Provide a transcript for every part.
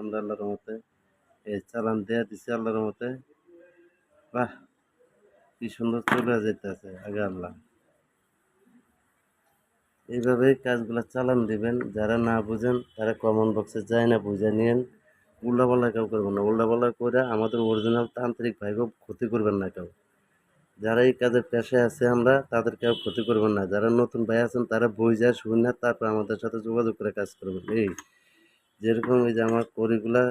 আমরা আল্লাহর রহমতে এই চালান দেয়া দিছি আল্লাহর রহমতে। বাহ! কি সুন্দর চলে যাইতেছে আগে আল্লাহ। এইভাবেই কাজগুলা চালান দিবেন। যারা না বুঝেন তারা কমেন্ট বক্সে যায় না বুঝে নিয়েন। উল্টাপাল্টা কেউ করবেন না। উল্টাপাল্টা করে আমাদের অরিজিনাল তান্ত্রিক ভাইকেও ক্ষতি করবেন না কেউ। যারা এই কাজের পেশায় আছে আমরা তাদের কেউ ক্ষতি করবেন না। যারা নতুন ভাই আছেন তারা বুইঝা শুইনা তারপর আমাদের সাথে যোগাযোগ করে কাজ করবেন। এই যেরকম এই যে আমার কড়িগুলা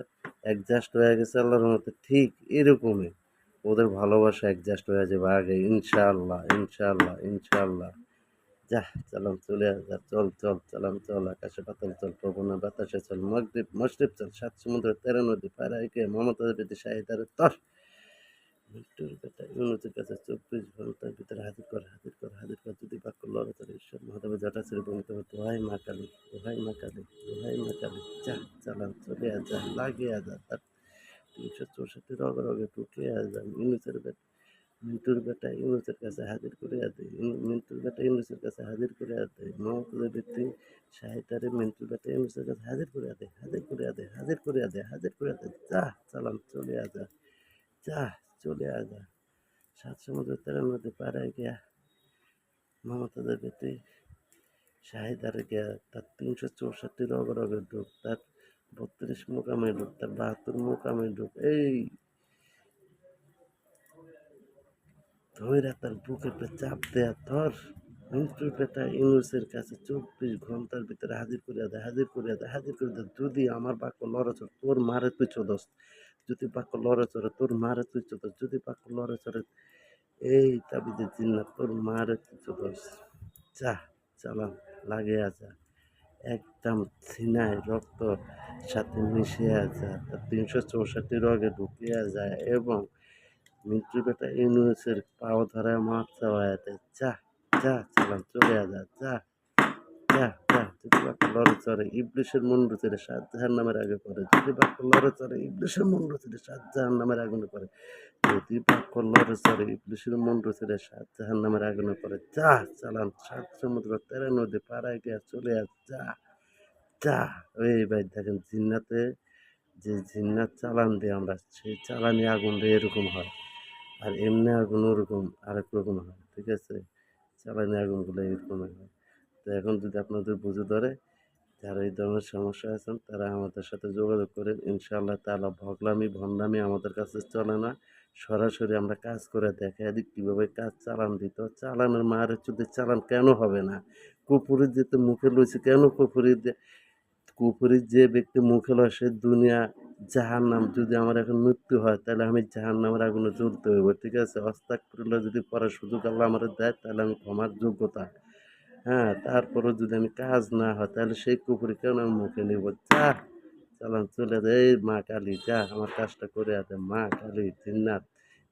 অ্যাডজাস্ট হয়ে গেছে আল্লাহর রহমতে ঠিক এরকমই ওদের ভালোবাসা অ্যাডজাস্ট হয়ে যাবে আগে ইনশাআল্লাহ, ইনশাআল্লাহ, ইনশাআল্লাহ। যাহ চালান চলে যা চল চল চালান চল আকাশে পাতাল চল পবনে বাতাসে চল মগরিব মশরিব চল সাত সমুদ্র তেরো নদী পাড়ায় কে মমতাজ বেদি শাহিদারে তর মৃত্যুর বেটা ইউনুসের কাছে 24 ঘন্টার ভিতরে হাজির কর যদি বাক্য লড়াচড়ে ঈশ্বর মহাদেবের জটা ছেড়ে বমিতে হতো দোহাই মা কালী দোহাই মা কালী দোহাই মা কালী যা চালান চলে যা লাগিয়ে যা তার 364 রগে রগে ঢুকে যা মিন্টুর বেটা ইউনুসের কাছে হাজির করে দেয় মিন্টুর বেটা ইউনুসের কাছে হাজির করে দেয় মমতাজের ব্যক্তি সাহিত্যারে মিন্টুর বেটা ইউনুসের কাছে হাজির করে দেয় হাজির করে দেয় যা চালান চলে যা যা চলে যা সাত সমুদ্র তেরো নদী পাড়ায় গিয়া মমতাজের ব্যক্তি শাহিদারে গিয়া তার 364 রগ রগে ঢুক তার 32 মোকামে ঢুক তার 72 মোকামে ঢুক এই ধইরা তার বুকের উপরে চাপ দেয়া ধর মিন্টুর বেটা ইউনুসের কাছে 24 ঘন্টার ভিতরে হাজির করে দেয় যদি আমার বাক্য লড়াচড় তোর মারে তুই চোদস যদি বাক্য লড়াচড়ে তোর মারে তুই চোদস যদি বাক্য লড়াচড়ে এই তাবিজে জিন্নাত তোর মারে তুই চোদস যা চালান লাগিয়া যা একদম সিনায় রক্ত সাথে মিশিয়া যায় তার 364 রগে ঢুকিয়া যায় এবং মিন্টুর বেটা ইউনুসের পাও ধরায় মাপ চাওয়ায় দেয় যা যা চালান চলে যা যা যা যা যদি বাক্য লড়ে চড়ে ইবলিশের মুন্ডু ছেড়ে শাহজাহান নামের আগে পড়ে যদি বাক্য লড়ে চড়ে ইবলিশের মুন্ডু ছেড়ে শাহজাহান নামের আগুনে পড়ে যদি বাক্য লড়ে চড়ে ইবলিশের মুন্ডু ছেড়ে শাহজাহান নামের আগুনে পড়ে যা চালান সাত সমুদ্র তেরো নদী পাড়ায় গিয়া চলে যা যা ওই ভাই দেখেন জিন্নাতে যে জিন্নাত চালান দিয়ে আমরা সেই চালানি আগুন দিয়ে এরকম হয় আর এমনি আগুন ওরকম আরেক রকম হয় ঠিক আছে চালানি আগুনগুলো এরকম হয় তো এখন যদি আপনাদের বুঝে ধরে যারা এই ধরনের সমস্যা আছেন তারা আমাদের সাথে যোগাযোগ করেন ইনশাআল্লাহ তাআলা ভগলামি ভণ্ডামি আমাদের কাছে চলে না সরাসরি আমরা কাজ করে দেখাই দিই কীভাবে কাজ চালান দিত চালানের মায়ের যদি চালান কেন হবে না কুপুরি যেতে মুখে লইছে কেন কুপুরি যে ব্যক্তি মুখে লয় সে দুনিয়া জাহান্নাম যদি আমার এখন মৃত্যু হয় তাহলে আমি জাহান্নামের আগুনে জ্বলতে হইব ঠিক আছে আস্তাগফিরুল্লাহ যদি পড়ার সুযোগ আল্লাহ আমার দেয় তাহলে আমি ক্ষমার যোগ্যতা হ্যাঁ তারপরেও যদি আমি কাজ না হয় তাহলে সেই কুপুরি কেন আমি মুখে নিব যা চালান চলে যায় এই মা কালী যা আমার কাজটা করে দে মা কালী জিন্নাত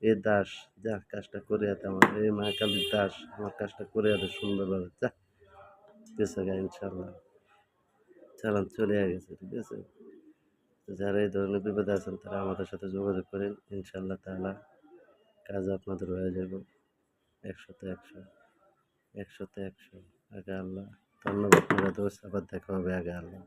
এ দাস যা কাজটা করে দে আমার এই মা কালী দাস আমার কাজটা করে দে সুন্দরভাবে যা গেছে গা ইনশাল্লাহ চালান চলে গেছে ঠিক আছে তো যারা এই ধরনের বিপদে আছেন তারা আমাদের সাথে যোগাযোগ করেন ইনশাল্লাহ তাআলা কাজ আপনাদের হয়ে যাবে 100-তে 100 100-তে 100 আগে আল্লাহ ধন্যবাদ মেরা দোস্ত আবার দেখা হবে আগে আল্লাহ